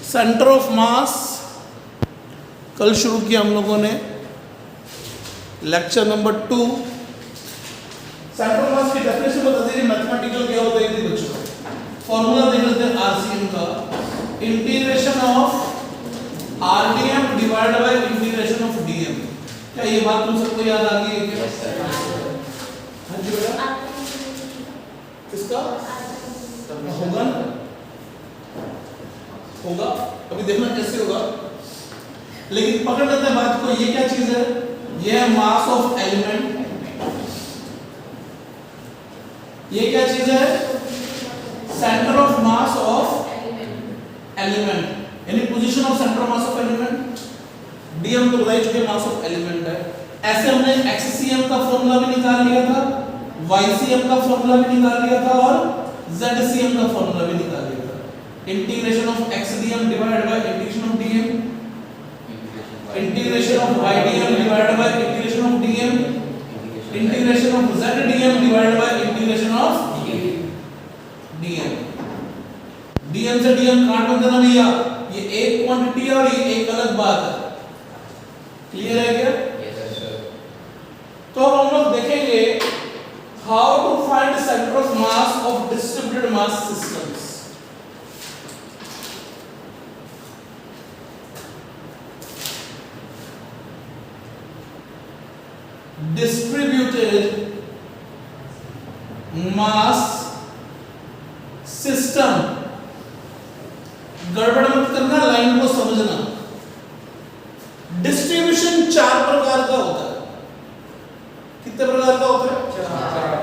Centre of मास कल शुरू किया हम लोगों ने, लेक्चर नंबर 2। सेंटर ऑफ मास की डेफिनेशन बता दीजिए, मैथमेटिकल क्या होता है ये बच्चों। फॉर्मूला देख लेते हैं आरसीएम का, integration of RDM divided by integration of DM. क्या ये बात तुम सबको याद आ गई है क्या? हाँ जी बेटा, किसका होगा ना, होगा, अभी देखना कैसे होगा, लेकिन पकड़ लेते हैं बात को। ये क्या चीज है? ये है मास ऑफ एलिमेंट। ये क्या चीज है? Centre of mass of element, यानी position of centre of mass of element. Dm तो बता ही चुके मास ऑफ एलिमेंट है। ऐसे हमने एक्ससीएम का फॉर्मूला भी निकाल लिया था, वाईसीएम का फॉर्मूला भी निकाल लिया था और जेडसीएम का फॉर्मूला भी निकाल लिया था। Integration of x dm divided by integration of dm, integration of y dm divided by integration of dm, integration of z dm divided by integration of dm. Dm से डीएम काट मत देना भैया, ये एक क्वांटिटी है और ये एक अलग बात है। क्लियर है क्या? Yes sir. तो हम लोग देखेंगे how to find centre of mass of distributed mass systems. Distributed mass system, गड़बड़ मत करना, लाइन को समझना। डिस्ट्रीब्यूशन 4 प्रकार का होता है। कितने प्रकार का होता है? 4।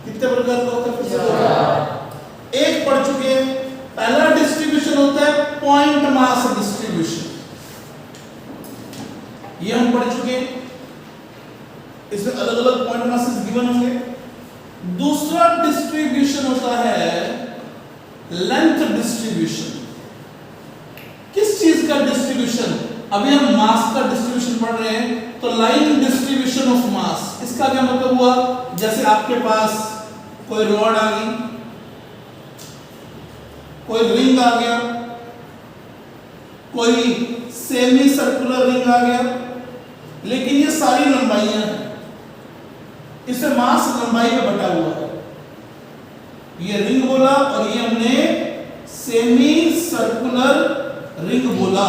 कितने प्रकार का होता है? 4। एक पढ़ चुके हैं। पहला डिस्ट्रीब्यूशन होता है पॉइंट मास डिस्ट्रीब्यूशन, ये हम पढ़ चुके हैं। इसमें अलग अलग पॉइंट मासेस गिवन होंगे। दूसरा डिस्ट्रीब्यूशन होता है लेंथ डिस्ट्रीब्यूशन। किस चीज का डिस्ट्रीब्यूशन? अभी हम मास का डिस्ट्रीब्यूशन पढ़ रहे हैं, तो लाइन डिस्ट्रीब्यूशन ऑफ मास। इसका क्या मतलब हुआ? जैसे आपके पास कोई रॉड आ गई, कोई रिंग आ गया, कोई सेमी सर्कुलर रिंग आ गया, लेकिन ये सारी लंबाइयां हैं, इसे मास लंबाई में बटा हुआ है। ये रिंग बोला और ये हमने सेमी सर्कुलर रिंग बोला।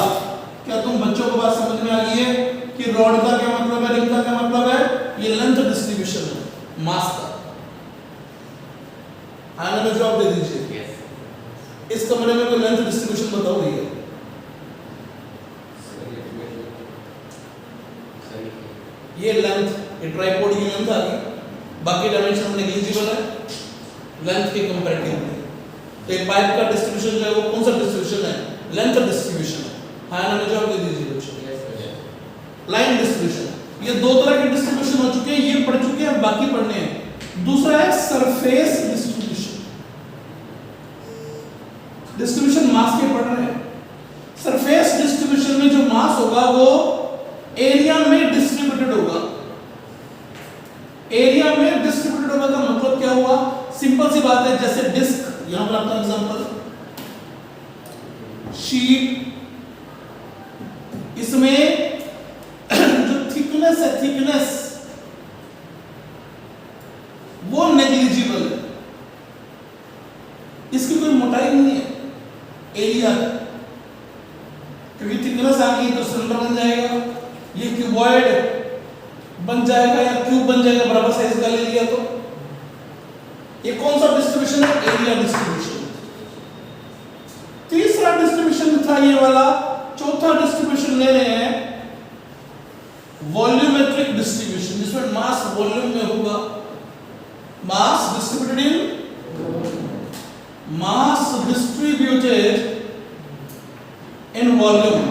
क्या तुम बच्चों को बात समझ में आ गई है कि रॉड का क्या मतलब है, रिंग का क्या मतलब है? ये लेंथ डिस्ट्रीब्यूशन है मास का। आने में जवाब दे दीजिए। इस कमरे में कोई लेंथ डिस्ट्रीब्यूशन बताओ भैया। ये लेंथ, ये ट्राइपॉड की लेंथ आ गई, बाकी डायमेंशन नेग्लिजिबल है लेंथ के कंपैरेटिवली। तो एक पाइप का डिस्ट्रीब्यूशन जो है वो कौन सा डिस्ट्रीब्यूशन है? लेंथ डिस्ट्रीब्यूशन है। हाँ ना, जवाब दे दीजिए बच्चों। Line distribution. ये 2 तरह के डिस्ट्रीब्यूशन हो चुके हैं, ये पढ़ चुके हैं, बाकी पढ़ने हैं। दूसरा है सरफेस डिस्ट्रीब्यूशन। डिस्ट्रीब्यूशन मास के पढ़ रहे हैं। सरफेस डिस्ट्रीब्यूशन में जो मास होगा वो एरिया में डिस्ट्रीब्यूटेड होगा। एरिया में डिस्ट्रीब्यूटेड होगा का मतलब क्या हुआ? सिंपल सी बात है, जैसे डिस्क, यहां पर आपका एग्जांपल शीट, इसमें जो थिकनेस है, थिकनेस वो नेग्लिजिबल है, इसकी कोई मोटाई नहीं है, एरिया। क्योंकि थिकनेस आ गई तो सिलेंडर बन जाएगा, ये क्यूबॉइड बन जाएगा या क्यूब बन जाएगा, बराबर साइज का ले लिया तो। ये कौन सा डिस्ट्रीब्यूशन है? Area distribution. तीसरा डिस्ट्रीब्यूशन था ये वाला। चौथा डिस्ट्रीब्यूशन ले रहे हैं वॉल्यूमेट्रिक डिस्ट्रीब्यूशन, जिसमें मास वॉल्यूम में होगा। Mass distributed in volume.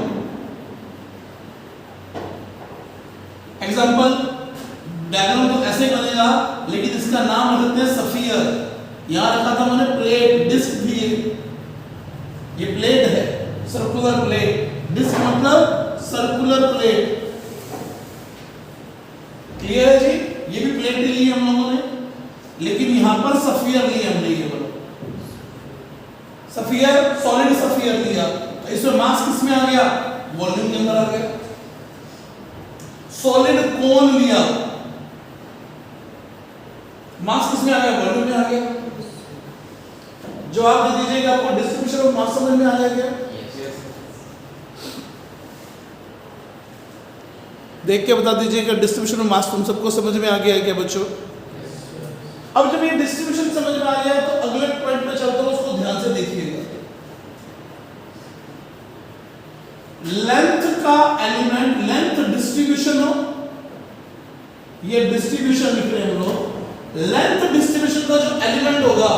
Example, diagram तो ऐसे बनेगा, लेकिन इसका नाम रखते हैं सफियर। यहां रखा था मैंने प्लेट, डिस्क भी ये प्लेट है, सर्कुलर प्लेट। डिस्क मतलब सर्कुलर प्लेट। क्लियर है जी? ये भी प्लेट ली हम लोगों ने, लेकिन यहां पर सफियर लिए हमने। ये वाला सफियर, सॉलिड सफियर लिया। किसमें आ गया, वॉल्यूम के अंदर आ गया। सॉलिड कौन लिया, मास किसमें आ गया, वॉल्यूम में आ गया। जवाब दे दीजिएगा, आपको डिस्ट्रीब्यूशन ऑफ मास समझ में आ गया क्या? देख के बता दीजिएगा, डिस्ट्रीब्यूशन ऑफ मास तुम सबको समझ में आ गया है क्या बच्चों? अब जब ये डिस्ट्रीब्यूशन समझ में आ गया तो अगले पॉइंट पे चलते हैं, उसको ध्यान से देखिएगा। लेंथ का एलिमेंट, लेंथ डिस्ट्रीब्यूशन हो, ये डिस्ट्रीब्यूशन लिख रहे हैं हम लोग। लेंथ डिस्ट्रीब्यूशन का जो एलिमेंट होगा,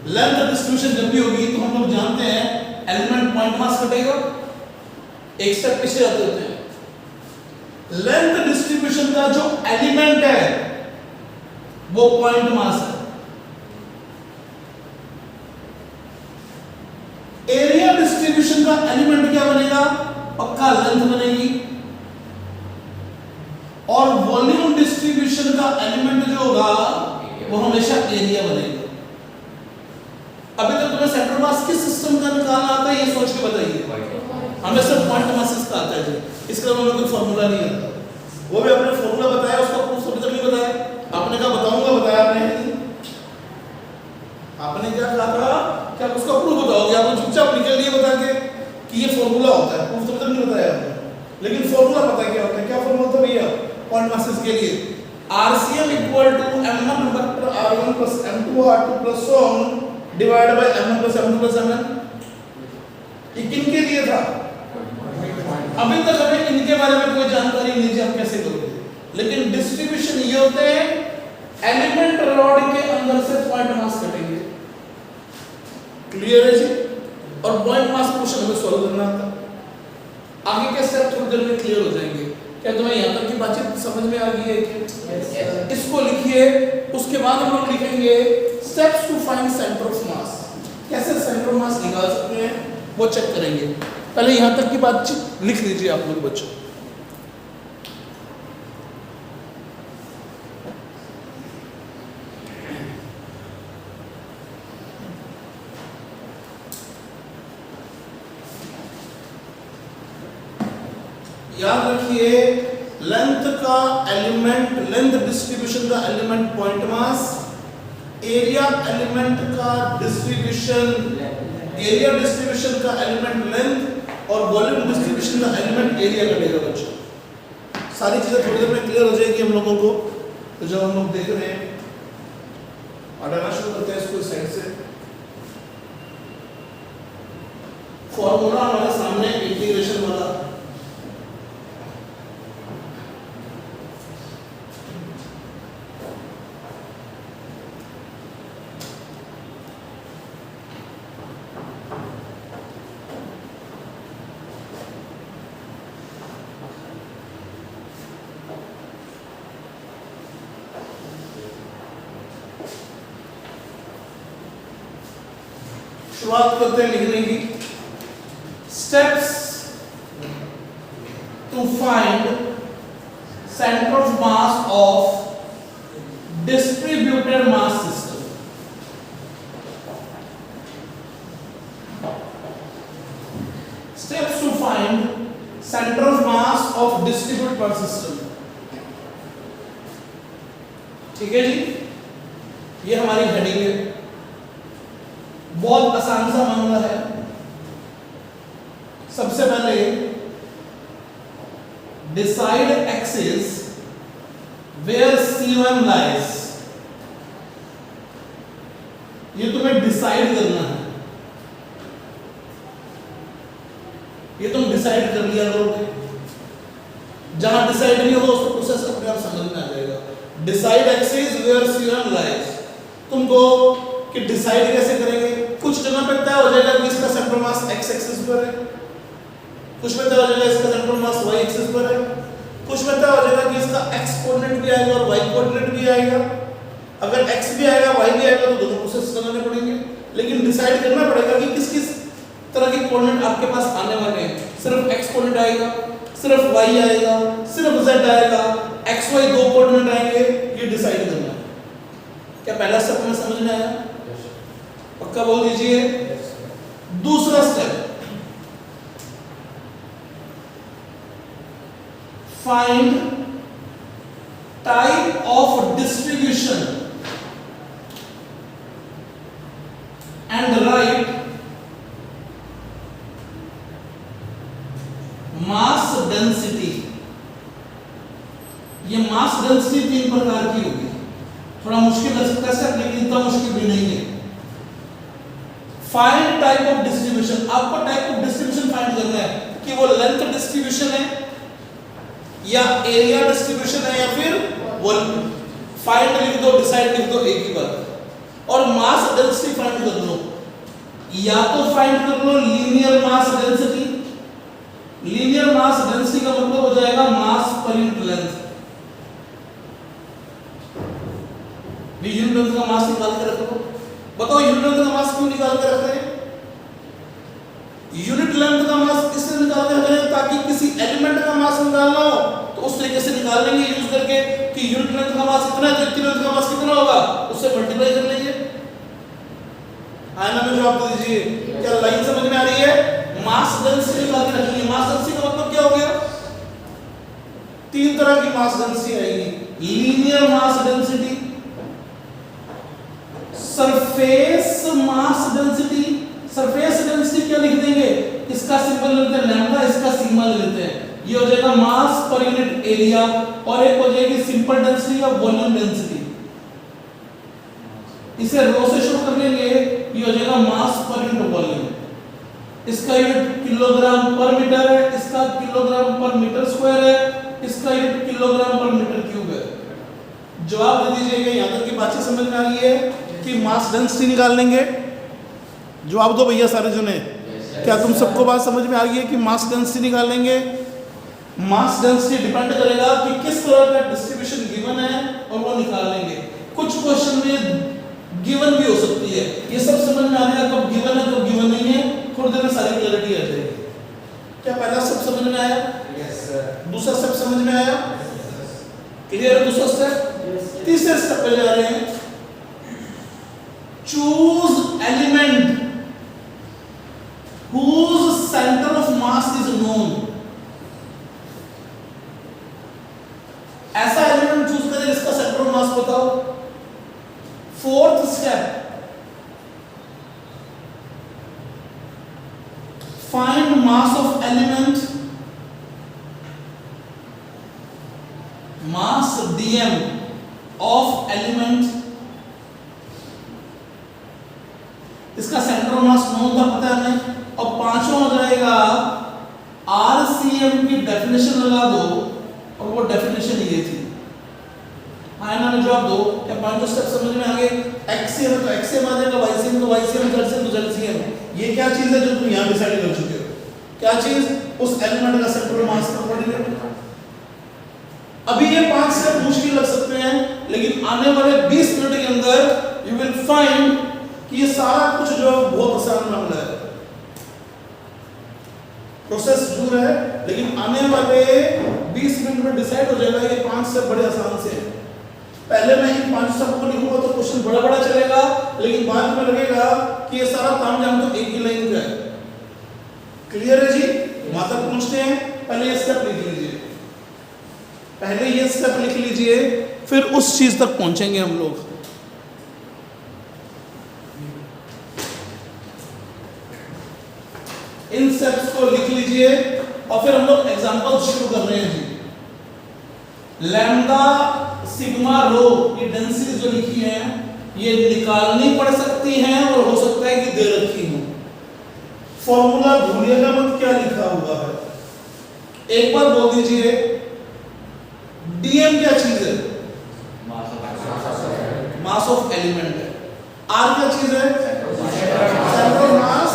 लेंथ डिस्ट्रीब्यूशन जब भी होगी तो हम लोग जानते हैं एलिमेंट पॉइंट मास कटेगा। एक स्टेप पीछे जाते होते हैं। लेंथ डिस्ट्रीब्यूशन का जो एलिमेंट है वो पॉइंट मास है। एरिया डिस्ट्रीब्यूशन का एलिमेंट क्या बनेगा, पक्का लेंथ बनेगी। और वॉल्यूम डिस्ट्रीब्यूशन का एलिमेंट जो होगा वो हमेशा एरिया बनेगा। अभी तक तुम्हें सेंटर मास किस सिस्टम का निकालना आता है ये सोच के बताइए। हमें सिर्फ पॉइंट मासेस का आता है जी, इसके लिए हमें कोई फार्मूला नहीं आता। वो भी आपने फार्मूला बताया, उसका प्रूफ अभी तक नहीं बताया। आपने कहा बताऊंगा, बताया आपने नहीं। आपने क्या कहा था कि आप उसका प्रूफ बताओगे, आप चुपचाप निकल लिए बता के कि ये फार्मूला होता है, प्रूफ तो तक नहीं बताया आपने। लेकिन फार्मूला पता है क्या होता है, क्या फार्मूला था भैया पॉइंट मासेस के लिए? RCM equal to m1 vector r1 plus m2 r2 plus so on divide by m1 plus m2 plus mn। ये किनके लिए था? अभी तक हमें इनके बारे में कोई जानकारी नहीं थी, हम कैसे करोगे। लेकिन डिस्ट्रीब्यूशन ये होते हैं, एलिमेंट रॉड के अंदर से पॉइंट मास कटेंगे। क्लियर है जी? और पॉइंट मास क्वेश्चन हमें सॉल्व करना था। आगे के स्टेप थोड़ी देर में क्लियर हो जाएंगे। क्या तुम्हें यहाँ तक की बातचीत समझ में आ गई है? yes. इसको लिखिए, उसके बाद हम लोग लिखेंगे steps to find centre of mass. कैसे सेंटर ऑफ मास निकाल सकते हैं वो चेक करेंगे। पहले यहाँ तक की बातचीत लिख लीजिए आप लोग बच्चों। याद रखिए, लेंथ का एलिमेंट, लेंथ डिस्ट्रीब्यूशन का element point mass, area element का डिस्ट्रीब्यूशन, एरिया डिस्ट्रीब्यूशन का एलिमेंट लेंथ, और वॉल्यूम डिस्ट्रीब्यूशन का एलिमेंट एरिया कटेगा बच्चों। सारी चीजें थोड़ी देर में क्लियर हो जाएगी हम लोगों को। तो जब हम लोग देख रहे हैं, हटाना शुरू करते हैं इसको साइड से। फॉर्मूला हमारे सामने इंटीग्रेशन वाला, शुरुआत करते हैं लिखने की। Steps to find centre of mass of distributed mass system. Steps to find centre of mass of distributed mass system. ठीक है जी, ये हमारी हेडिंग है। बहुत आसान सा मामला है। सबसे पहले decide axis where C1 lies. ये तुम्हें डिसाइड करना है, ये तुम डिसाइड कर लिया करोगे। जहां डिसाइड नहीं होगा उसको प्रोसेस अपने आप समझ में आ जाएगा। Decide axis where C1 lies, तुमको कि डिसाइड कैसे करेंगे? कुछ जगह पे तय हो जाएगा कि इसका सेंट्रल मास x एक्सिस पर है, कुछ में तय हो जाएगा इसका सेंट्रल मास y एक्सिस पर है, कुछ में तय हो जाएगा कि इसका x कोऑर्डिनेट भी आएगा और y कोऑर्डिनेट भी आएगा। अगर x भी आएगा y भी आएगा तो दोनों प्रोसेस करने पड़ेंगे। लेकिन डिसाइड करना पड़ेगा कि किस किस तरह के कोऑर्डिनेट आपके पास आने वाले हैं। सिर्फ x कोऑर्डिनेट आएगा, सिर्फ y आएगा, सिर्फ z आएगा, x y दो कोऑर्डिनेट आएंगे, ये डिसाइड करना है। क्या पहला स्टेप हमें समझ में आया? पक्का बोल दीजिए। दूसरा step, find type of distribution and write mass density। ये मास डेंसिटी 3 प्रकार की होगी, थोड़ा मुश्किल लग सकता है स्टेप, लेकिन इतना मुश्किल भी नहीं है। फाइंड टाइप ऑफ डिस्ट्रीब्यूशन, आपको टाइप ऑफ डिस्ट्रीब्यूशन फाइंड करना है कि वो लेंथ डिस्ट्रीब्यूशन है या एरिया डिस्ट्रीब्यूशन है या फिर वॉल्यूम। फाइंड लिख दो, डिसाइड लिख दो, एक ही बात। और मास डेंसिटी फाइंड कर लो, या तो फाइंड कर लो linear mass density. Linear mass density का मतलब हो जाएगा मास per unit length. Unit length का मास निकाल के रखो। बताओ यूनिट लेंथ का मास क्यों निकाल के रख रहे हैं? यूनिट लेंथ का मास इसलिए निकाल के रख रहे हैं ताकि किसी एलिमेंट का मास निकालना हो तो उस तरीके से निकाल लेंगे यूज करके कि यूनिट लेंथ का मास इतना है तो इतनी लेंथ का मास कितना होगा, उससे मल्टीप्लाई कर लेंगे। आयना में जवाब दे दीजिए, क्या लाइन समझ में आ रही है? मास डेंसिटी निकाल के रखनी है। मास डेंसिटी का मतलब क्या हो गया? 3 तरह की मास डेंसिटी आएगी। Linear mass density, surface mass density. Surface density क्या लिख देंगे? इसका सिंबल लेते हैं लैम्डा, इसका सिग्मा लेते हैं। ये हो जाएगा मास पर यूनिट एरिया, और एक हो जाएगी सिंपल डेंसिटी या वॉल्यूम डेंसिटी। इसे रो से शुरू कर लेंगे, ये हो जाएगा मास पर यूनिट वॉल्यूम। इसका यूनिट किलोग्राम पर मीटर है, इसका किलोग्राम पर मीटर स्क्वायर है, इसका यूनिट किलोग्राम पर मीटर क्यूब है। जवाब दे दीजिएगा। यहां तक की बात समझ में आ रही है कि मास डेंसिटी निकाल लेंगे? जवाब दो भैया सारे जने। क्या तुम सबको बात समझ में आ गई है कि मास डेंसिटी निकाल लेंगे? मास डेंसिटी डिपेंड करेगा कि किस तरह का डिस्ट्रीब्यूशन गिवन है और वो निकाल लेंगे। कुछ क्वेश्चन में गिवन भी हो सकती है, ये सब समझ में आ रहा है कब गिवन है कब गिवन नहीं है, थोड़ी देर में सारी क्लैरिटी आ जाएगी। क्या पहला स्टेप समझ में आया? Yes sir. दूसरा स्टेप समझ में आया? क्लियर है दूसरा स्टेप? तीसरे स्टेप पे जा रहे हैं। Choose element whose center of mass is known। ऐसा एलिमेंट चूज करें जिसका सेंटर ऑफ मास बताओ। Fourth step, find mass of element, mass dm of element. इसका सेंटर ऑफ मास नोन था, पता है हमें। और पांचवा हो जाएगा RCM की डेफिनेशन लगा दो, और वो डेफिनेशन ये थी। आयना में जवाब दो। क्या पांचों स्टेप समझ में आ गए? एक्सियम है तो एक्सियम आ जाएगा, वाईसीएम तो वाईसीएम, जेडसीएम तो जेडसीएम। ये क्या चीज है जो तुम यहां डिसाइड कर चुके हो? क्या चीज? उस एलिमेंट का सेंटर ऑफ मास का कोऑर्डिनेट। अभी ये 5 स्टेप मुश्किल लग सकते हैं, लेकिन आने वाले 20 मिनट के अंदर यू विल फाइंड कि ये सारा कुछ जो बहुत आसान मामला है। प्रोसेस दूर है, लेकिन आने वाले 20 मिनट में डिसाइड हो जाएगा। ये 5 स्टेप बड़े आसान से हैं। पहले मैं इन 5 स्टेप को लिखूंगा तो क्वेश्चन बड़ा बड़ा चलेगा, लेकिन बाद में लगेगा कि ये सारा तामझाम तो एक ही लाइन का है। क्लियर है जी? वहां तक पहुंचते हैं। पहले ये स्टेप लिख लीजिए, पहले ये स्टेप लिख लीजिए, फिर उस चीज तक पहुंचेंगे हम लोग। इन स्टेप्स को लिख लीजिए और फिर हम लोग एग्जांपल शुरू कर रहे हैं जी। लैम्डा सिग्मा रो की डेंसिटी जो लिखी है ये निकालनी पड़ सकती है और हो सकता है कि दे रखी हो। फॉर्मूला भूलिएगा मत, क्या लिखा हुआ है एक बार बोल दीजिए। डीएम क्या चीज है? मास ऑफ एलिमेंट है। आर क्या चीज है? सेंट्रल मास,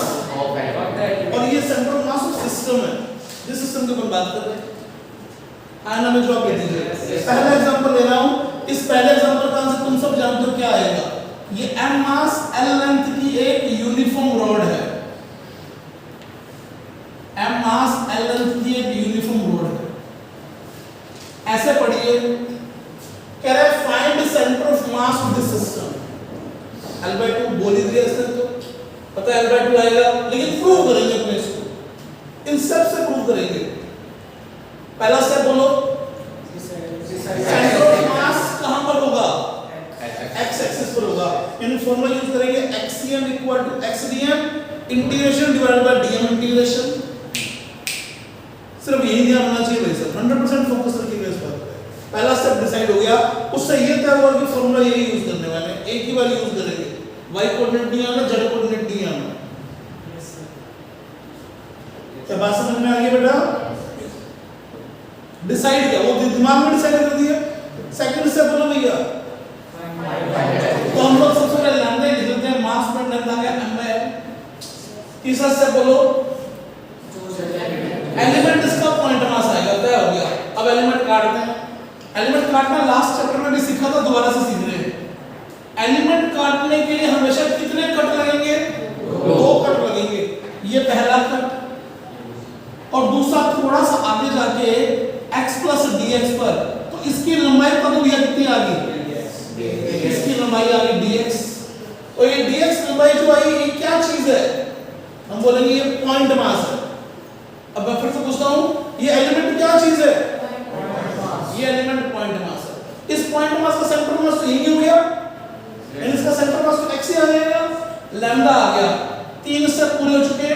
और ये सेंट्रल मास ऑफ सिस्टम है, जिस सिस्टम की अपन बात कर रहे हैं। आयना में जवाब दे दीजिए। पहला एग्जांपल ले रहा हूं। इस पहले एग्जांपल का आंसर तुम सब जानते हो क्या आएगा। ये m मास l लेंथ की एक यूनिफॉर्म रॉड है। m मास l लेंथ की एक यूनिफॉर्म रॉड है। ऐसे पढ़िए, कह रहा है find centre of mass of this system. l/2 बोल ही दिया इसने, तो पता है l/2 आएगा, लेकिन प्रूव करेंगे अपने इसको। इन सब से प्रूव करेंगे। पहला स्टेप बोलो, यानी फॉर्मूला यूज करेंगे xcm equal to xdm integration divided by dm integration. सिर्फ यही ध्यान होना चाहिए भाई सर, 100% फोकस रखिएगा इस बात पे। पहला स्टेप डिसाइड हो गया, उससे ये तय हुआ कि फॉर्मूला यही यूज करने वाले हैं, एक ही बार यूज करेंगे। y कोऑर्डिनेट नहीं आना, z कोऑर्डिनेट नहीं आना। क्या बात समझ में आ गई बेटा? डिसाइड किया, वो दिमाग में डिसाइड कर दिया। सेकंड स्टेप बोलो भैया, तो हम लोग सबसे पहले लैम्डा लिख देते हैं, मास पर लैम्डा का m/l। तीसरा स्टेप बोलो, एलिमेंट इसका पॉइंट मास आएगा, तय हो गया। अब एलिमेंट काटते हैं। एलिमेंट काटना लास्ट चैप्टर में भी सीखा था, दोबारा से सीख रहे हैं। एलिमेंट काटने के लिए हमेशा कितने कट लगेंगे? 2 कट लगेंगे। ये पहला कट, और दूसरा थोड़ा सा आगे जाके x प्लस dx पर, तो इसकी लंबाई पता भैया कितनी आ गई? इसकी लंबाई आ गई dx। और ये dx लंबाई जो आई, ये क्या चीज है? हम बोलेंगे ये पॉइंट मास है। अब मैं फिर से पूछता हूं, ये एलिमेंट क्या चीज है? ये एलिमेंट पॉइंट मास है। इस पॉइंट मास का सेंटर मास तो यही हो गया, यानी इसका सेंटर मास तो x ही आ जाएगा, लैम्डा आ गया। 3 स्टेप पूरे हो चुके,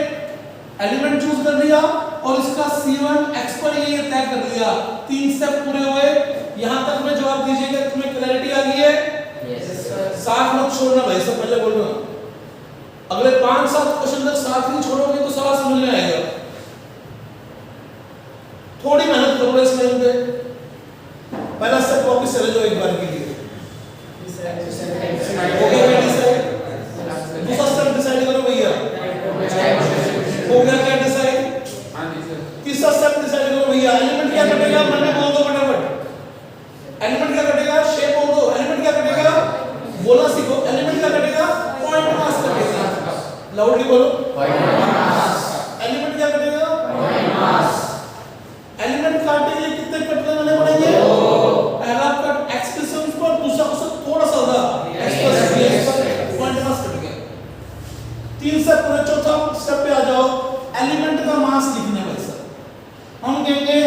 एलिमेंट चूज कर लिया और इसका c1 x पर ये तय कर लिया। 3 स्टेप पूरे हुए, यहां तक में जवाब दीजिएगा, तुम्हें क्लैरिटी आ गई है? Yes sir. साथ मत छोड़ना भाई, सब पहले बोल रहा हूं। अगले 5-7 क्वेश्चन तक साथ नहीं छोड़ोगे तो सवाल समझ में आएगा। थोड़ी मेहनत करो इस लाइन पे। पहला स्टेप वापस चले जाओ एक बार के लिए। हो गया क्या डिसाइड? दूसरा स्टेप डिसाइड करो भैया। हो गया क्या डिसाइड? हां जी सर। तीसरा स्टेप डिसाइड करो भैया, एलिमेंट क्या कटेगा? मैंने बोल दो फटाफट। एलिमेंट क्या कटेगा? शेप बोल दो। एलिमेंट क्या कटेगा? बोलना सीखो। एलिमेंट क्या कटेगा? पॉइंट मास कटेगा। लाउडली बोलो, पॉइंट मास। एलिमेंट क्या कटेगा? Point mass. एलिमेंट काटने के लिए कितने कट लगाने पड़ेंगे? 2। पहला कट x के सेंस पर, दूसरा उससे थोड़ा सा ज्यादा x प्लस dx पर, पॉइंट मास कट गया। 3 से पूरे चौथा स्टेप पे आ जाओ, एलिमेंट का मास लिखना है भाई सर। हम कहेंगे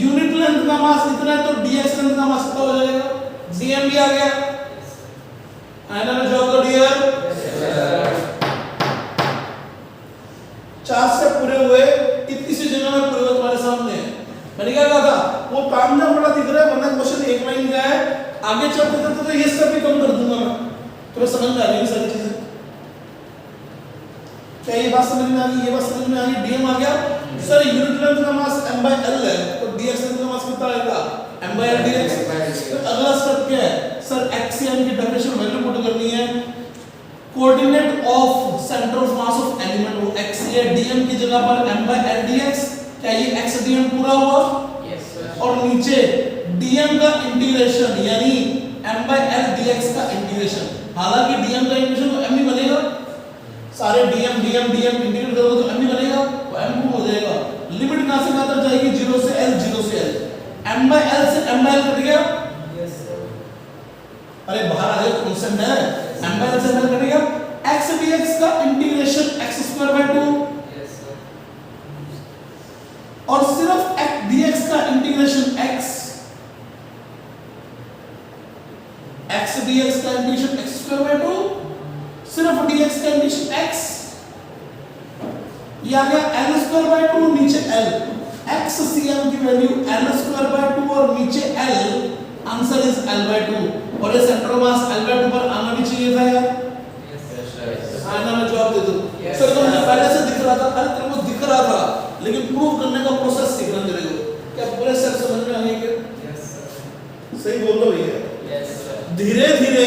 यूनिट लेंथ का मास इतना है, तो dx लेंथ का मास कितना हो जाएगा? dm भी आ गया। आइना में जवाब दो डियर। Yes sir. 4 स्टेप पूरे हुए, कितनी सी जगह में पूरे हुए तुम्हारे सामने? मैंने क्या कहा था, वो काम ना बड़ा दिख रहा है, वरना क्वेश्चन एक लाइन का है, आगे चलते तो ये स्टेप भी कम कर दूंगा मैं। तुम्हें समझ में आ रही है सारी चीजें? क्या ये बात समझ में आ गई? ये बात समझ में आ गई? डीएम आ गया सर। यूनिट लेंथ का मास m/l है, तो dx लेंथ का मास कितना आएगा? m/l dx। तो अगला स्टेप क्या है सर? xcm की डेफिनेशन वैल्यू पुट करनी है। Coordinate of centre of mass of element, वो x है, dm की जगह पर m/l dx। क्या ये x dm पूरा हुआ? Yes sir. और नीचे dm का इंटीग्रेशन, यानी m/l dx का इंटीग्रेशन। हालांकि dm का इंटीग्रेशन तो m ही बनेगा, सारे dm dm dm इंटीग्रेट करोगे तो m ही बनेगा, तो m क्यूब हो जाएगा। लिमिट कहां से कहां तक जाएगी? 0 से l, 0 से l। m/l से m/l कट गया। Yes sir. अरे बाहर आ जाओ, कांस्टेंट है, m/l से m/l कट गया। x dx का इंटीग्रेशन x²/2, और सिर्फ dx का इंटीग्रेशन x dx का इंटीग्रेशन x²/2, सिर्फ dx का इंटीग्रेशन x। ये आ गया l²/2, नीचे l। xcm की वैल्यू l²/2 और नीचे l, आंसर इज l/2। और ये सेंटर मास l/2 पर आना भी चाहिए था यार। आना में जवाब दे दो सर। तो मुझे पहले से दिख रहा था, अरे तेरे को दिख रहा था, लेकिन प्रूव करने का प्रोसेस सीखना तेरे को। क्या पूरे सब समझ में आने के? Yes sir. सही बोल रहे हो भैया? Yes sir. धीरे धीरे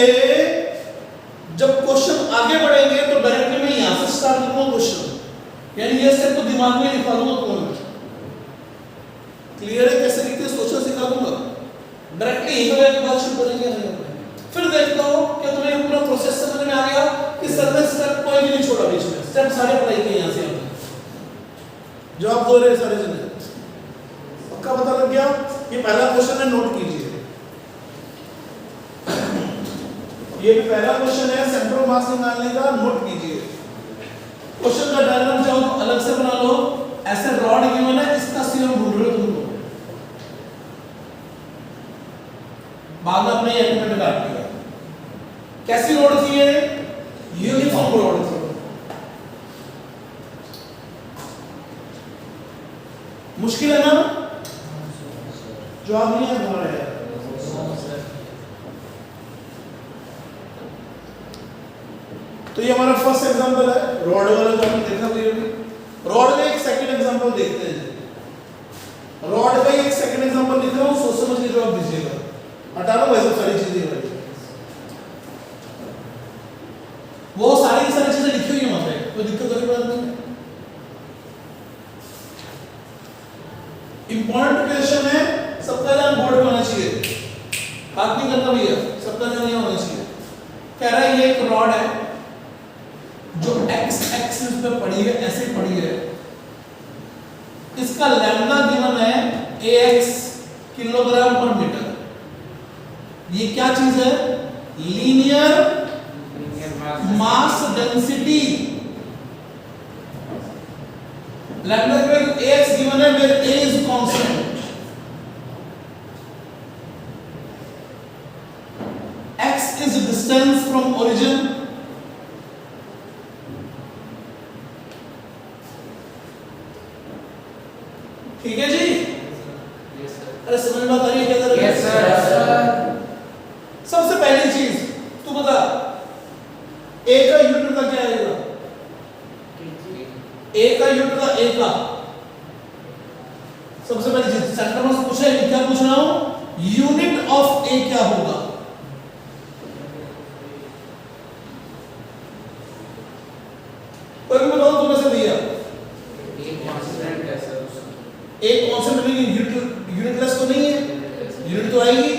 जब क्वेश्चन आगे बढ़ेंगे तो डायरेक्टली मैं यहां से स्टार्ट करूंगा क्वेश्चन, यानी ये स्टेप तो दिमाग में लिखा दूंगा तुम्हें। क्लियर है कैसे लिखते हैं? सोचना सिखा दूंगा। डायरेक्टली यही वाली बात शुरू करेंगे नहीं। फिर देखता हूं कि तुम्हें पूरा प्रोसेस समझ में आ गया कि सर ने स्टेप कोई भी नहीं छोड़ा बीच में, स्टेप सारे पढ़ाई किए यहां से यहां तक। जवाब दो रहे सारे जने, पक्का पता लग गया? ये पहला क्वेश्चन है, नोट कीजिए। ये भी पहला क्वेश्चन है सेंटर मास निकालने का, नोट कीजिए। क्वेश्चन का डायग्राम चाहो तो अलग से बना लो। ऐसे रॉड गिवन है, इसका सीएम ढूंढ रहे हो तुम लोग, बाद में अपने एलिमेंट काट लिया। कैसी रोड थी ये? मुश्किल है ना? जवाब नहीं है तुम्हारा यार। तो ये हमारा फर्स्ट एग्जांपल है रॉड वाला जो आपने देखा था। रॉड का एक सेकंड एग्जांपल देखते हैं। रॉड का एक सेकंड एग्जांपल लिख रहा हूं, सोच समझ के जवाब दीजिएगा। हटा लो वैसे सारी चीजें भाई, वो सारी की सारी चीजें लिखी हुई है वहां पे, कोई दिक्कत वाली बात नहीं है। इंपॉर्टेंट क्वेश्चन है, सबका ध्यान बोर्ड पे होना चाहिए, बात नहीं करना भैया, सबका ध्यान यहां होना चाहिए। कह रहा है ये एक रॉड है जो x एक्सिस पे पड़ी है, ऐसे पड़ी है। इसका लैम्डा गिवन है ax किलोग्राम पर मीटर। ये क्या चीज है? Linear mass density. लैम्डा की वैल्यू ax गिवन है, where a is constant. x is distance from origin. ठीक है जी? Yes sir. अरे समझ में आ रही है क्या कर रहे हैं? Yes sir. सबसे पहली चीज तू बता, a का यूनिट का क्या आएगा? a का यूनिट का a का। सबसे पहली चीज सेंटर में से पूछा है, क्या पूछ रहा हूं? यूनिट ऑफ a क्या होगा? कोई भी बताओ तुम्हें से भैया। एक कांस्टेंट में यूनिटलेस तो नहीं है, यूनिट तो आएगी।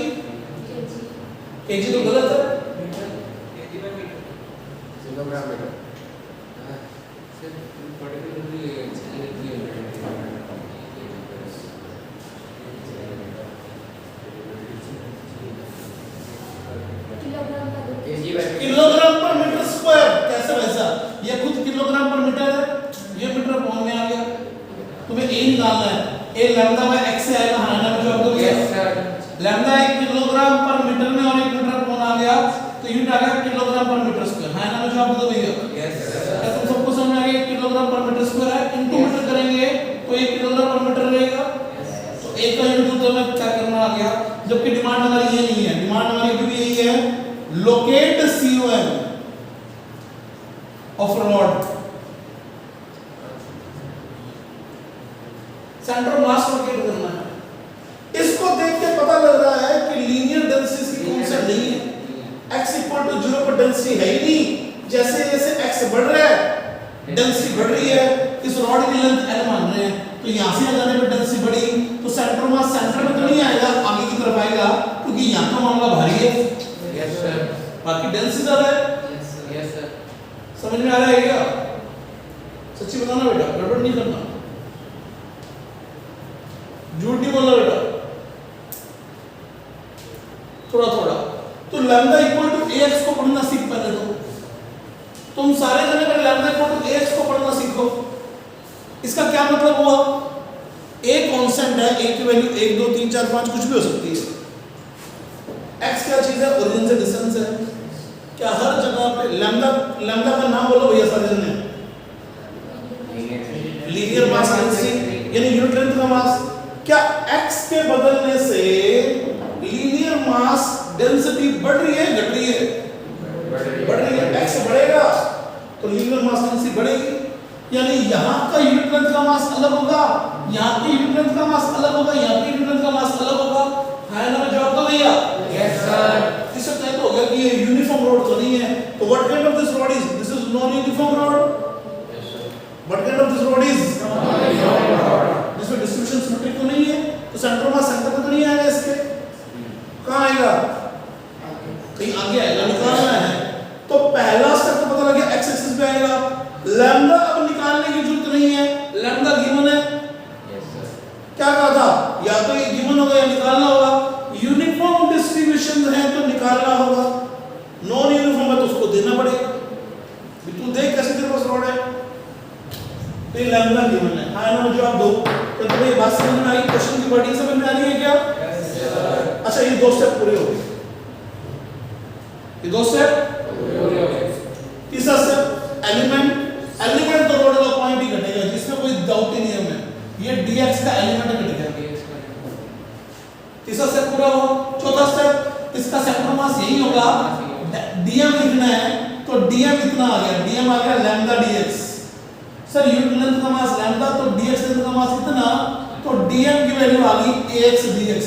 केजी तो गलत है, kilogram metre. Sir particularly kilogram पर मीटर स्क्वायर। कैसे वैसा? ये खुद किलोग्राम पर मीटर है, ये मीटर कौन में आ गया? तुम्हें ए निकालना है। ए लैम्डा बाय x से आएगा, हां ना जो आपको दिया। Yes sir. लैम्डा 1 किलोग्राम पर मीटर में और 1 मीटर कौन आ गया? तो यूनिट आ गया किलोग्राम पर मीटर स्क्वायर, हां ना जो आपको भैया। Yes sir. क्या तुम सबको समझ आ गया? किलोग्राम पर मीटर स्क्वायर है, इनटू मीटर करेंगे तो 1 किलोग्राम पर मीटर रहेगा। तो a का यूनिट तो हमें क्या करना आ गया, जबकि डिमांड हमारी ये नहीं है, डिमांड हमारी भी यही है, locate COM of rod. Centre mass locate करना है। इसको देख के पता लग रहा है कि लीनियर डेंसिटी की कांस्टेंट नहीं है, x इक्वल टू 0 पर डेंसिटी है ही नहीं। जैसे जैसे x बढ़ रहा है डेंसिटी बढ़ रही है। इस रॉड की लेंथ l मान रहे हैं, तो यहां से जाने पे डेंसिटी बढ़ी, तो सेंटर मास सेंटर में तो नहीं आएगा, आगे की तरफ आएगा, क्योंकि यहां का मामला भारी है। Yes sir. बाकी डेंसिटी ज्यादा है। Yes sir. समझ में आ रहा है क्या? सच्ची बताना बेटा, गड़बड़ नहीं करना, झूठ नहीं बोलना बेटा, थोड़ा थोड़ा। तो लैम्डा इक्वल टू ax को पढ़ना सीख पहले। तो तुम सारे जने पहले लैम्डा इक्वल टू ax को पढ़ना सीखो। इसका क्या मतलब हुआ? a कांस्टेंट है, a की वैल्यू 1 2 3 4 5 कुछ भी हो सकती है। x क्या चीज है? ओरिजिन से डिस्टेंस है। क्या हर जगह पे लैम्डा, लैम्डा का नाम बोलो भैया सारे जने। लीनियर मास डेंसिटी यानी यूनिट लेंथ का मास। क्या x के बदलने से लीनियर मास डेंसिटी बढ़ रही है घट रही है? बढ़ रही है। x बढ़ेगा तो लीनियर मास डेंसिटी बढ़ेगी, यानी यहाँ का यूनिट लेंथ का मास अलग होगा, यहाँ के यूनिट लेंथ का मास अलग होगा, यहाँ के यूनिट लेंथ का मास अलग होगा। है ना? जवाब दो भैया। Yes sir. इससे तय हो गया कि ये यूनिफॉर्म रोड तो नहीं है। तो what kind of this road is? This is non uniform road. What kind of this road is? Non uniform road. जिसमें डिस्ट्रीब्यूशन सिमेट्रिक तो नहीं है, तो सेंटर मास सेंटर पे तो नहीं आएगा, इसके कहां आएगा? कहीं आगे आएगा, निकालना है। तो पहला स्टेप तो पता लग गया, x एक्सिस पे आएगा। लैम्डा अब निकालने की जरूरत नहीं है, लैम्डा गिवन है। Yes sir. क्या कहा था? या तो ये गिवन होगा या निकालना होगा। यूनिफॉर्म डिस्ट्रीब्यूशन है तो निकालना होगा, नॉन यूनिफॉर्म है तो उसको देना पड़ेगा। तू देख कैसे तेरे पास रॉड है, तो ये लैम्डा गिवन है। हां ना जवाब दो। तो तुम्हें ये बात समझ में आई? क्वेश्चन की वर्डिंग समझ में आ रही है क्या? Yes sir. अच्छा, ये दो स्टेप पूरे हो गए, ये दो स्टेप पूरे हो गए। तीसरा स्टेप एलिमेंट। एलिमेंट तो रोड का पॉइंट ही घटेगा, जिसमें कोई डाउट ही नहीं है हमें। ये dx का एलिमेंट इसका सेंटर ऑफ मास यही होगा, डीएम लिखना है तो डीएम इतना आ गया, डीएम आ गया lambda dx. Sir unit length का मास लैम्डा तो डीएक्स लेंथ का मास कितना, तो डीएम की वैल्यू आ गई ax dx।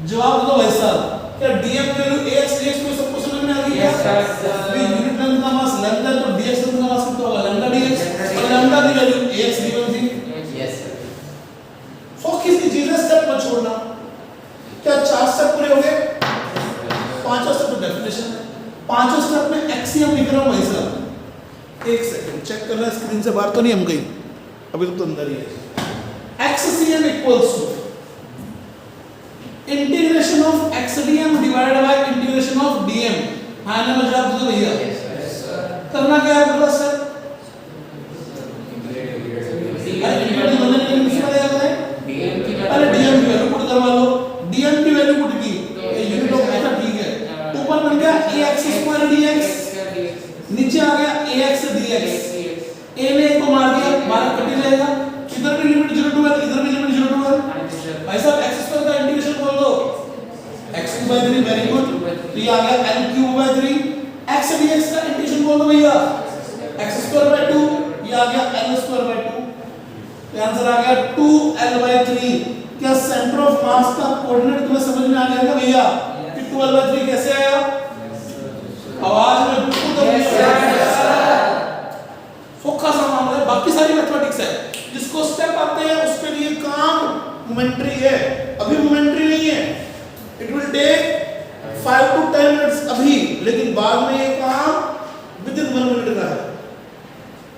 जवाब दो भाई साहब, क्या डीएम की वैल्यू ax dx में सबको समझ में आ गई? Yes, sir. अभी यूनिट लेंथ का मास लैम्डा तो डीएक्स लेंथ का मास कितना होगा, लैम्डा डीएक्स, और लैम्डा की वैल्यू ax गिवन थी। Yes, sir. सो किसी चीज में स्टेप मत छोड़ना। क्या 4 स्टेप पूरे हो गए? पांचवा स्टेप तो डेफिनेशन है, पांचवें स्टेप में एक्सियम लिख रहा हूं भाई साहब। एक सेकंड चेक करना, स्क्रीन से बाहर तो नहीं हम गई, अभी तो अंदर ही है। X cm equals to integration of x dm divided by integration of dm. हां ना मैं जवाब दो भैया। Yes, sir. करना क्या है बता सर? DM पहले डीएम की वैल्यू पुट करवा लो, डीएम की वैल्यू पुट की, ये यूनिट ऑफ ऐसा ठीक है। ऊपर बन गया ax स्क्वायर dx, नीचे आ गया ax dx। a ने को मार दिया, बाहर कट ही जाएगा, इधर भी लिमिट 0 टू 1, इधर भी लिमिट 0 टू 1। भाई साहब x स्क्वायर का इंटीग्रेशन बोल दो, x3/3, वेरी गुड। तो ये आ गया n3/3। x dx का इंटीग्रेशन बोल दो भैया, x²/2, ये आ गया n²/2। तो आंसर आ गया 2l/3। क्या सेंटर ऑफ मास का कोऑर्डिनेट तुम्हें समझ में आ गया क्या भैया कि 2l/3 कैसे आया? आवाज में बिल्कुल दम नहीं है, फोका सा मामला है, बाकी सारी मैथमेटिक्स है। जिसको स्टेप आते हैं उसके लिए काम मोमेंट्री है, अभी मोमेंट्री नहीं है। It will take 5 to 10 minutes अभी, लेकिन बाद में ये काम विद इन 1 मिनट का है।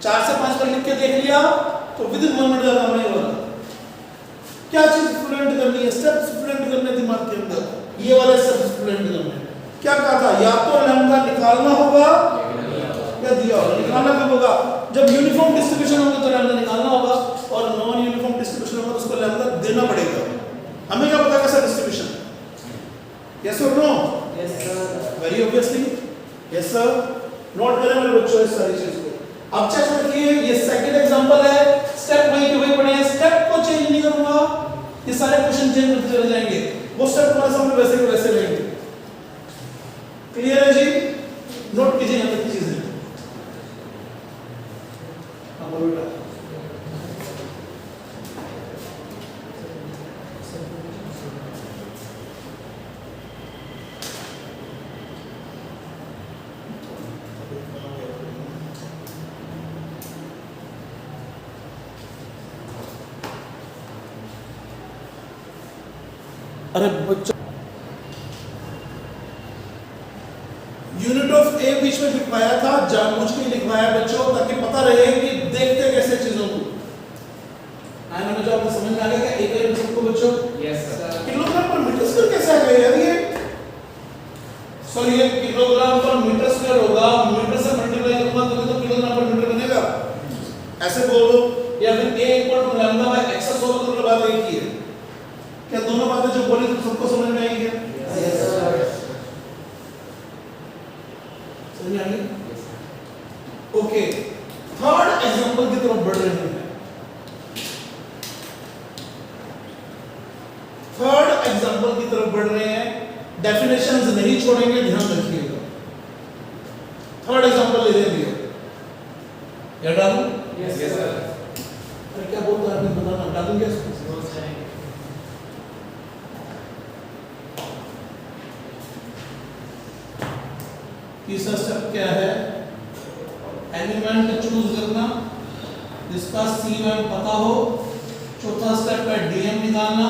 4 से 5 पर लिख के देख लिया तो विद इन 1 मिनट का काम नहीं होगा। क्या चीज फ्लुएंट करनी है, स्टेप्स फ्लुएंट करने दिमाग के अंदर, ये वाले स्टेप्स फ्लुएंट करने। क्या कहा था, या तो लैम्डा निकालना होगा या दिया होगा। निकालना कब होगा, जब यूनिफॉर्म डिस्ट्रीब्यूशन होगा तो लैम्डा निकालना होगा, और नॉन यूनिफॉर्म डिस्ट्रीब्यूशन होगा तो उसको लैम्डा देना पड़ेगा। हमें क्या पता कैसा डिस्ट्रीब्यूशन, यस और no? Yes, sir. Very obviously yes sir. नोट करें मेरे बच्चों इस सारी चीज को। अब चेक रखिए, ये सेकंड एग्जांपल है, स्टेप वही के वही पढ़े हैं, स्टेप को चेंज नहीं करूंगा, ये सारे क्वेश्चन चेंज होते चले जाएंगे, वो स्टेप तुम्हारे सामने वैसे के वैसे रहेंगे। क्लियर है जी? नोट कीजिए यहां तक चीजें। अब बोलो बेटा। अरे बच्चों, यूनिट ऑफ ए बीच में लिखवाया था, जानबूझ के लिखवाया बच्चों, ताकि पता रहे कि देखते कैसे चीजों को। आया ना, जो आपको समझ में आ गया क्या एक एक सबको बच्चों? Yes, sir. किलोग्राम पर मीटर स्क्वायर कैसे आ गया यार ये? सर ये किलोग्राम पर मीटर स्क्वायर होगा, मीटर से मल्टीप्लाई करूंगा तो किलोग्राम पर मीटर बनेगा, ऐसे बोल दो। या फिर a = λ/x सोल्व करो, बात एक ही है। क्या दोनों बातें जो बोली तो सबको समझ में आएगी क्या? Yes, sir. समझ में आ गई? ओके, थर्ड एग्जांपल की तरफ बढ़ रहे हैं। थर्ड एग्जांपल की तरफ बढ़ रहे हैं, डेफिनेशंस नहीं छोड़ेंगे, ध्यान रखिएगा। थर्ड एग्जांपल ले लेंगे, क्या डालूं? Yes, sir. अरे क्या बोलता है, आपने बताना, डालूं क्या इसको? तीसरा स्टेप क्या है, एलिमेंट चूज करना जिसका सी वैल्यू पता हो। चौथा स्टेप है डीएम निकालना।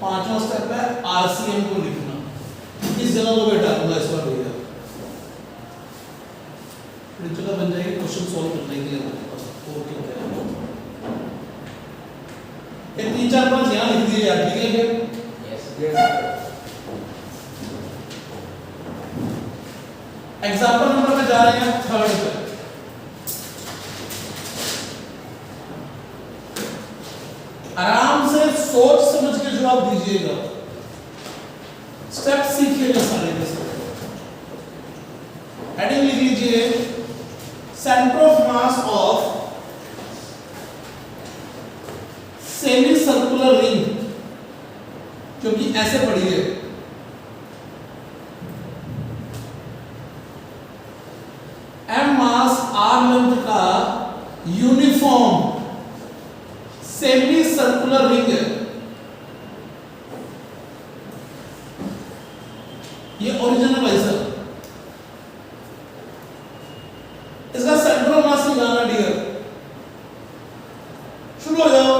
पांचवा स्टेप है आरसीएम को लिखना। इस जगह को बेटा डालूंगा इस बार भैया, फिर जगह बन जाएगी क्वेश्चन सॉल्व करने के लिए हमारे पास। ओके ये 3 4 5 यहाँ लिख दिए यार, ठीक है क्या? Yes, sir. एग्जाम्पल नंबर पे जा रहे हैं, थर्ड पे। आराम से सोच समझ के जवाब दीजिएगा, स्टेप सीखिएगा सारे के सारे। हेडिंग लिख लीजिए, centre of mass of semi circular ring, क्योंकि ऐसे पढ़िए सेमी सर्कुलर रिंग है, ये ओरिजिन है भाई साहब। इसका सेंटर ऑफ मास निकालना डियर, शुरू हो जाओ।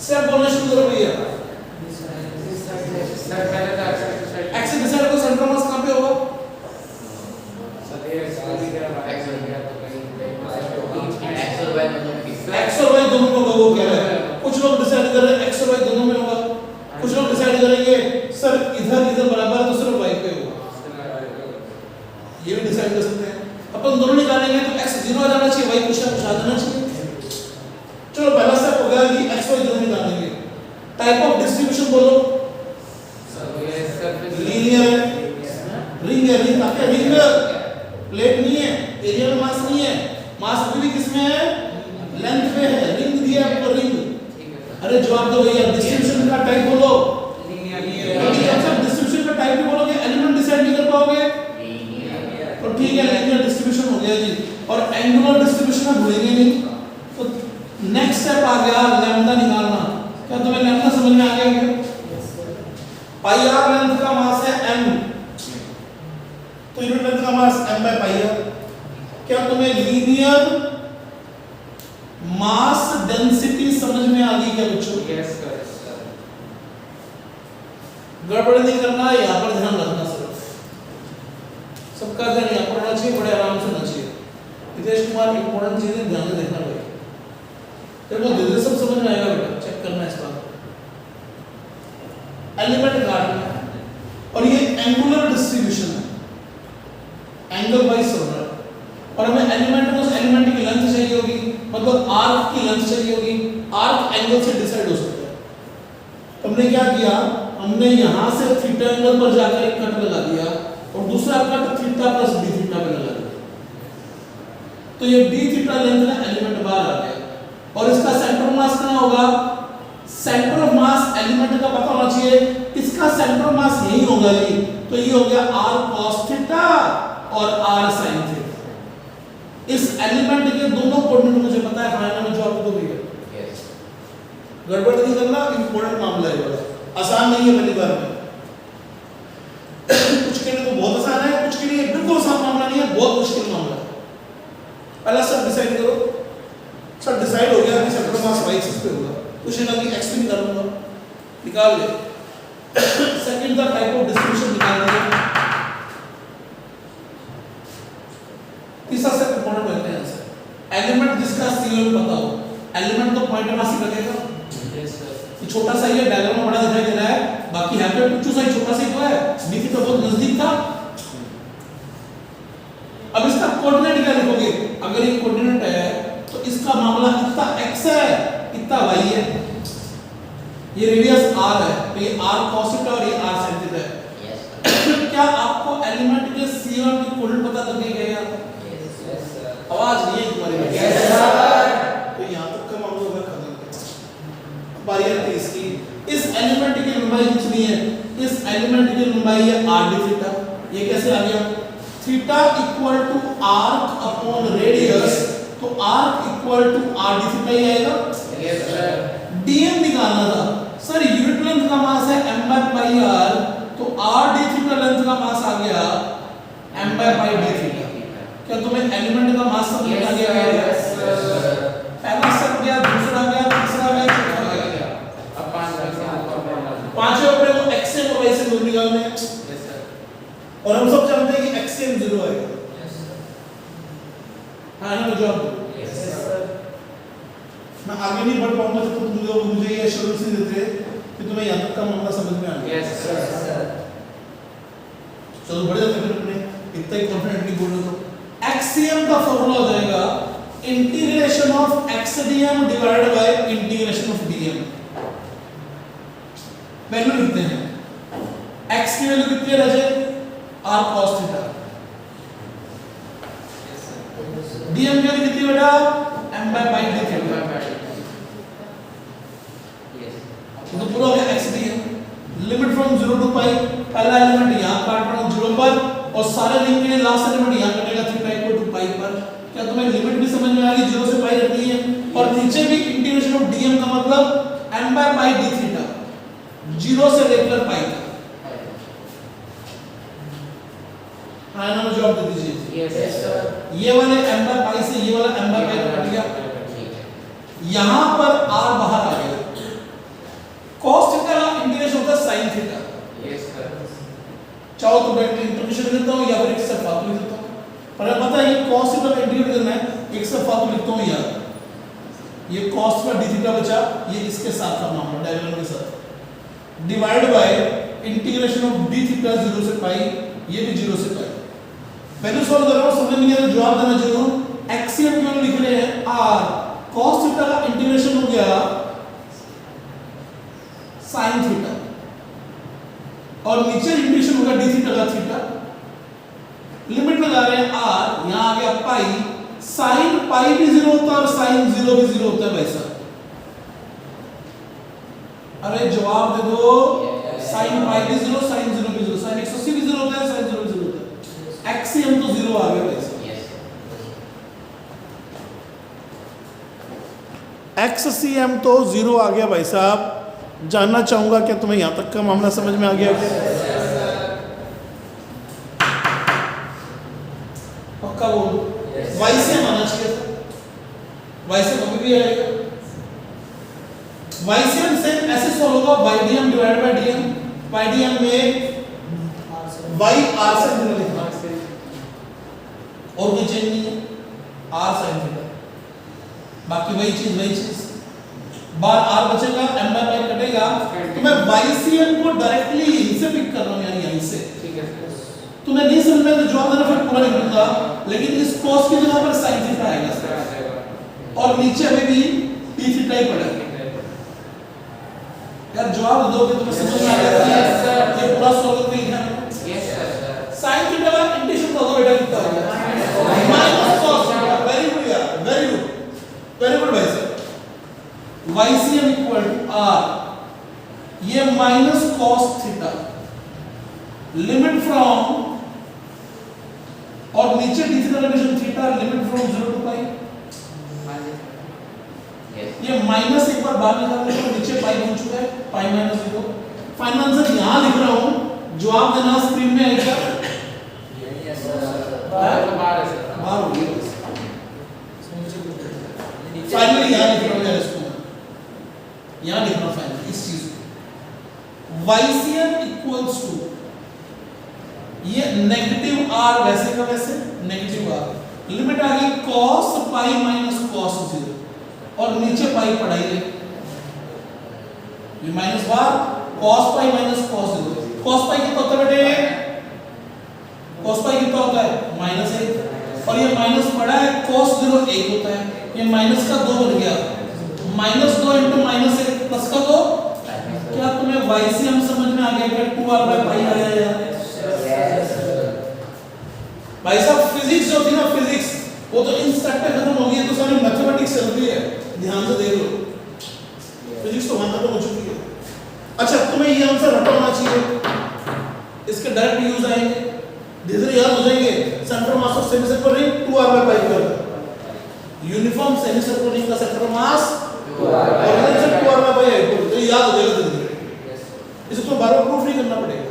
स्टेप बोलना शुरू करो भैया। सर पहले तो एक्स डिसाइड करो सेंटर ऑफ मास कहां पे होगा। एक्स और वाई दोनों में होगा, वो कह रहा है। कुछ लोग डिसाइड कर रहे हैं एक्स और वाई दोनों में होगा, कुछ लोग डिसाइड करेंगे सर इधर इधर बराबर है तो सिर्फ वाई पे होगा, ये भी डिसाइड कर सकते हैं। अपन दोनों निकालेंगे तो एक्स 0 आ जाना चाहिए, वाई कुछ ना कुछ आ जाना चाहिए। चलो पहला स्टेप हो गया कि एक्स वाई दोनों निकालेंगे। टाइप ऑफ डिस्ट्रीब्यूशन बोलो। लीनियर है, रिंग है, रिंग आके रिंग प्लेट नहीं है, एरियल मास नहीं है, मास अभी भी किसमें है, लेंथ पे है, रिंग दिया आपको रिंग। अरे जवाब दो भैया, डिस्ट्रीब्यूशन का टाइप बोलो। क्योंकि जब तक डिस्ट्रीब्यूशन का टाइप नहीं बोलोगे एलिमेंट डिसाइड नहीं कर पाओगे। तो ठीक है, लीनियर डिस्ट्रीब्यूशन हो गया जी। और एंगुलर डिस्ट्रीब्यूशन में भूलेंगे नहीं। तो नेक्स्ट स्टेप आ गया लैम्डा निकालना। क्या तुम्हें लैम्डा समझ में आ गया क्या? पाई आर लेंथ का मास है m, तो यूनिट लेंथ का मास m by पाई आर। क्या तुम्हें लीनियर मास डेंसिटी समझ में आ गई क्या बच्चों? Yes sir. गड़बड़ नहीं करना, यहाँ पर ध्यान रखना सिर्फ। सबका ध्यान यहाँ पर होना चाहिए, बड़े आराम से होना चाहिए। हितेश कुमार इंपॉर्टेंट चीजें ध्यान से देखना भाई, तेरे को धीरे सब समझ में आएगा बेटा, चेक करना इस बात। एलिमेंट काटना है और ये एंगुलर डिस्ट्रीब्यूशन है, एंगल वाइज चल रहा है। और हमें एलिमेंट में उस एलिमेंट की लेंथ चाहिए होगी, मतलब आर्क की लेंथ चाहिए होगी। आर्क एंगल से डिसाइड हो सकता है। हमने क्या किया, हमने यहां से थीटा एंगल पर जाकर एक कट लगा दिया और दूसरा cut theta plus D theta पे लगा दिया, तो ये डी थीटा लेंथ का एलिमेंट बाहर आ गया। और इसका सेंटर ऑफ मास कितना होगा? सेंटर ऑफ मास एलिमेंट का पता होना चाहिए, इसका सेंटर ऑफ मास यही होगा जी। तो ये हो गया r cos थीटा और r sin थीटा। इस एलिमेंट के दोनों कोऑर्डिनेट मुझे पता है, फाइनल में जवाब दो भैया। यस। गड़बड़ नहीं करना, इंपॉर्टेंट मामला है बड़ा, आसान नहीं है पहली बार में। कुछ के लिए तो बहुत आसान है, कुछ के लिए बिल्कुल आसान मामला नहीं है, बहुत मुश्किल मामला है। पहला सब डिसाइड करो। सब डिसाइड हो गया कि centre of mass y axis पे होगा, कुछ नहीं लगी x पे निकालूंगा, निकाल ले। Second the type of distribution निकाल लेंगे। तीसरा स्टेप इंपॉर्टेंट रहता है आंसर। एलिमेंट जिसका C1 पता हो, एलिमेंट तो पॉइंट में सी लगेगा। Yes sir. ये छोटा सा ही है, डायग्राम में बड़ा दिखाई दे रहा है, बाकी यहां पे कुछ सा छोटा सा ही तो है, b तो बहुत नजदीक था। अब इसका कोऑर्डिनेट क्या लिखोगे? अगर ये कोऑर्डिनेट है तो इसका मामला इतना x है, इतना y है, ये रेडियस r है, तो ये r cos थीटा और ये r sin थीटा है। यस क्या आपको एलिमेंट के C1 की कोऑर्डिनेट पता लग गई क्या? Yes sir. आवाज नहीं है तुम्हारी में। Yes sir. तो यहां तक का मामला होगा खत्म। बारी आती है इसकी। इस एलिमेंट की लंबाई कितनी है? इस एलिमेंट की लंबाई है r d थीटा। ये कैसे आ गया? Theta equal to arc upon radius, तो arc equal to r d theta ही आएगा। Yes sir. dm निकालना था सर, यूनिट लेंथ का मास है m by pi r, तो r d थीटा लेंथ का मास आ गया m by pi d theta. क्या तुम्हें एलिमेंट का मास समझ में आ गया? Yes sir. पहला स्टेप गया, दूसरा गया, तीसरा गया, चौथा गया। अब पांचवें अपने को x से और y से दूर निकालने हैं। Yes sir. और हम सब जानते हैं कि x से 0 आएगा। Yes sir. हाँ ना, जवाब दो। Yes sir. मैं आगे नहीं बढ़ पाऊंगा जब तक तुम लोग मुझे ये एश्योरेंस नहीं देते कि तुम्हें यहाँ तक का मामला समझ में आ गया। Yes sir. चलो बढ़ जाते फिर अपने, इतना ही कॉन्फिडेंटली बोल रहे हो। एक्सियम का फॉर्मूला हो जाएगा integration of x dm divided by integration of dm. Value लिखते हैं, x की वैल्यू कितनी है Raje? r cos theta. Dm की वैल्यू कितनी बेटा? m by pi d theta. तो पूरा हो गया x dm। Limit from 0 to pi, पहला एलिमेंट यहां काट रहा हूं 0 पर और सारे रिंग के लिए लास्ट एलिमेंट यहां कटेगा थीटा इक्वल टू पाई पर। क्या तुम्हें लिमिट भी समझ में आ गई? 0 से पाई रखनी है और नीचे भी इंटीग्रेशन ऑफ dm का मतलब m by pi d theta 0 से लेकर पाई तक। हाँ ना, जवाब दे दीजिए। Yes sir. ये वाले m by pi से ये वाला m by pi कट गया, यहां पर r बाहर आ गया। cos थीटा का इंटीग्रेशन होता है sin थीटा। Yes sir. चाहो तो मैं इंटीग्रेशन लिखता हूं या फिर एक से फालतू लिखता हूं, पर अब पता है ये cos थीटा का इंटीग्रेट करना है, एक से फालतू लिखता हूं यार। ये cos का d थीटा बचा, ये इसके साथ का मामला डायगोनल के साथ divide by integration of d theta 0 से पाई, ये भी 0 से पाई। वैल्यू सॉल्व कर रहा हूं, समझ नहीं आ रहा जवाब देना जरूर। एक्सियम क्यों लिख रहे हैं r, cos थीटा का इंटीग्रेशन हो गया sin थीटा और नीचे इंटीग्रेशन होगा d थीटा का थीटा। लिमिट लगा रहे हैं r, यहां आ गया पाई, sin पाई भी 0 होता है और sin 0 भी 0 होता है भाई साहब। अरे जवाब दे दो, sin पाई भी 0, sin 0 भी 0, sin 180 भी 0 होता है, sin 0 भी 0 होता है। एक्सियम तो 0 आ गया भाई साहब। एक्ससीएम तो 0 आ गया भाई साहब। जानना चाहूंगा क्या तुम्हें यहां तक का मामला समझ में आ गया क्या? पक्का बोलो। वाईसीएम आना चाहिए था, वाईसीएम अभी भी आएगा। वाईसीएम से ऐसे सॉल्व होगा, वाईडीएम डिवाइड बाय डीएम, वाईडीएम में वाई आर से थीटा लिखना और कोई चेंज नहीं है, आर साइन थीटा, बाकी वही चीज बार आर बचेगा, m बाय पाई कटेगा। तो मैं वाईसीएम को डायरेक्टली यहीं से पिक कर रहा हूं, यानी यहीं से। ठीक है। तुम्हें नहीं समझ में तो जवाब देना फिर पूरा लिख दूंगा, लेकिन इस cos की जगह पर sin थीटा आएगा और नीचे अभी भी t थीटा ही पड़ा है। यार जवाब दो कि तुम्हें समझ में आ गया? Yes sir. ये पूरा सॉल्व करके लिखना है। Yes sir. sin थीटा का इंटीग्रेशन तो बेटा कितना होगा? Minus cos theta. Very good यार, वेरी गुड भाई साहब। YCM इक्वल टू R, ये minus cos theta, limit from और नीचे d थीटा relation theta, limit from 0 to pi. ये माइनस एक बार बाहर निकालने पर नीचे पाई बन चुका है, पाई माइनस 0। फाइनल आंसर यहां लिख रहा हूं, जवाब देना स्क्रीन में आएगा। Yes sir. बाहर है सर। बाहर हो गया। फाइनली यहां लिख रहा हूं यार, इसको यहां लिख रहा हूं फाइनली इस चीज को। YCM इक्वल्स टू ये नेगेटिव r वैसे का वैसे नेगेटिव r, लिमिट आ गई cos पाई माइनस cos 0 और नीचे पाई पढ़ाई है, ये माइनस बार cos pi minus cos 0। cos पाई कितना होता है बेटे? cos पाई कितना होता है? -1 और ये माइनस पड़ा है, cos 0 1 होता है, ये माइनस का 2 बन गया, -2 इंटू -1 प्लस का 2। क्या तुम्हें YCM समझ में आ गया क्या? 2r बाय पाई आया यार भाई साहब। फिजिक्स जो थी ना, फिजिक्स वो तो इंस्ट्रक्टर खत्म हो गई है, तो सारी मैथमेटिक्स चल रही है, ध्यान से देख लो। फिजिक्स तो वहां खत्म हो चुकी है। अच्छा तुम्हें ये आंसर रटा होना चाहिए, इसके डायरेक्ट यूज आएंगे, धीरे याद हो जाएंगे। Centre mass of semi circular ring 2r by pi पर, यूनिफॉर्म सेमी सर्कुलर रिंग का centre mass 2r by pi है, तो याद हो जाएगा धीरे। इसे तो बार-बार प्रूफ नहीं करना पड़ेगा,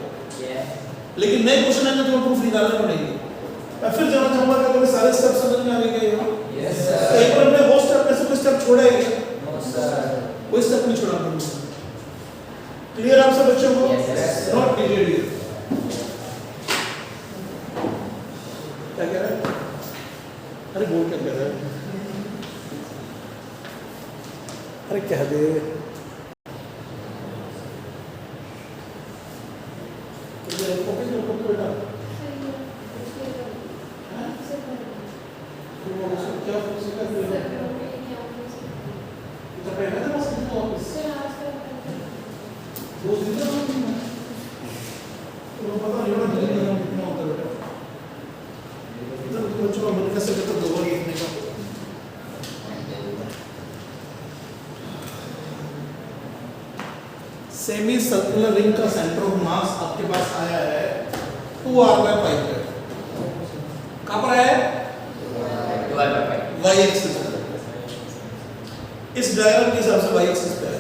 लेकिन नए क्वेश्चन आएंगे तो प्रूफ निकालने पड़ेंगे। मैं फिर जानना चाहूंगा कि तुम्हें सारे स्टेप समझ में आ गए क्या? Yes sir. कहीं पर हमने वो स्टेप में से कोई स्टेप छोड़ा है क्या? No sir. कोई स्टेप नहीं छोड़ा हमने। क्लियर आप सब बच्चों को? Yes sir. Not clear here. क्या कह रहा है? अरे बोल क्या कह रहा है? अरे कह दे। सेमी सर्कुलर रिंग का सेंटर ऑफ मास आपके पास आया है 2r बाय पाई पर। कहां पर आया है? 2r y एक्सिस पे। इस डायग्राम के हिसाब से y एक्सिस पे है,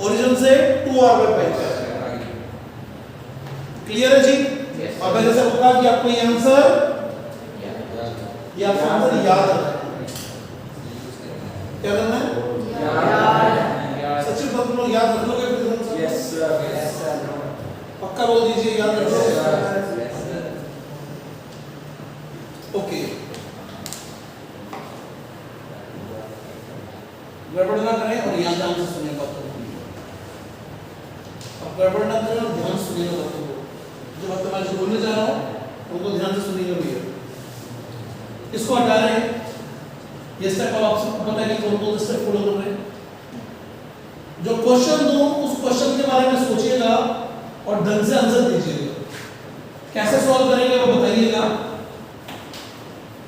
ओरिजिन से 2r by pi पे है। क्लियर है जी? और मैंने जैसे कहा कि आपको ये आंसर याद रखना है। क्या करना है? सचिन तुम लोग याद रख लोगे? Yes sir. पक्का बोल दीजिए याद रखोगे? ओके, गड़बड़ ना करें और यहाँ ध्यान से सुनिए बातों को। अब गड़बड़ ना करें और ध्यान सुनिए बातों को। जो बात मैं बोलने जा रहा हूँ उनको ध्यान से सुनिएगा भैया। इसको हटा रहे हैं, ये स्टेप अब आपसे पता है कि कौन-कौन से स्टेप फॉलो कर रहे हैं। जो क्वेश्चन दूं उस क्वेश्चन के बारे में सोचिएगा और ढंग से आंसर दीजिएगा। कैसे सॉल्व करेंगे वो बताइएगा,